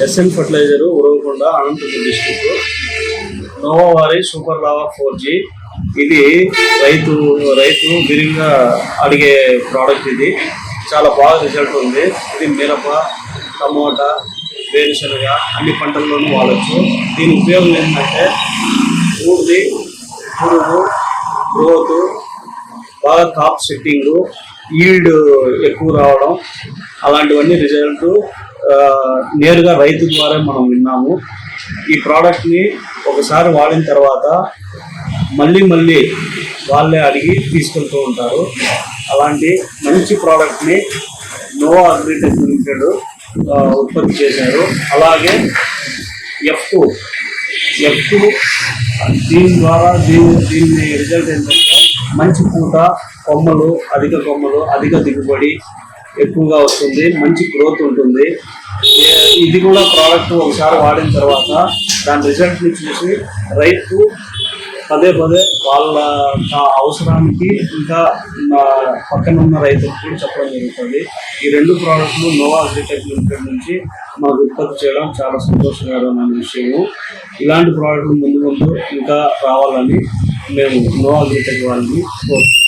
SN fertilizer Uravakonda Anantapuram district Nova వారి super lava 4G. ఇది రైతు విరివిగా అడిగే ప్రోడక్ట్. ఇది చాలా బాగా రిజల్ట్ ఉంది. ఇది మిరప, టమోటా, వేరుశనగ అన్ని పంటల్లోనూ వాడచ్చు. దీని ఉపయోగం ఏంటంటే ఊరిది పురుగు, గ్రోత్, బాగా కాప్ సెట్టింగ్, ఈల్డ్ ఎక్కువ రావడం, అలాంటివన్నీ రిజల్ట్ నేరుగా రైతు ద్వారా మనం విన్నాము. ఈ ప్రోడక్ట్ని ఒకసారి వాడిన తర్వాత మళ్ళీ వాళ్ళే అడిగి తీసుకెళ్తూ ఉంటారు. అలాంటి మంచి ప్రోడక్ట్ని నోవా అగ్రిటెక్ లిమిటెడ్ ఉత్పత్తి చేశారు. అలాగే F2 దీని ద్వారా దీని రిజల్ట్ ఏంటంటే మంచి పూత, కొమ్మలు, అధిక దిగుబడి ఎక్కువగా వస్తుంది, మంచి గ్రోత్ ఉంటుంది. ఇది కూడా ప్రోడక్ట్ ఒకసారి వాడిన తర్వాత దాని రిజల్ట్ని చూసి రైతు పదే వాళ్ళ అవసరానికి ఇంకా పక్కన ఉన్న రైతులకు కూడా చెప్పడం జరుగుతుంది. ఈ 2 ప్రోడక్ట్లు నోవా అగ్రిటెక్ లిమిటెడ్ నుంచి మనకు ఉత్పత్తి చేయడం చాలా సంతోషకరమైన విషయము. ఇలాంటి ప్రోడక్ట్లు ముందు ఇంకా రావాలని మేము నోవా అగ్రిటెక్ వాళ్ళని కోరుతున్నాం.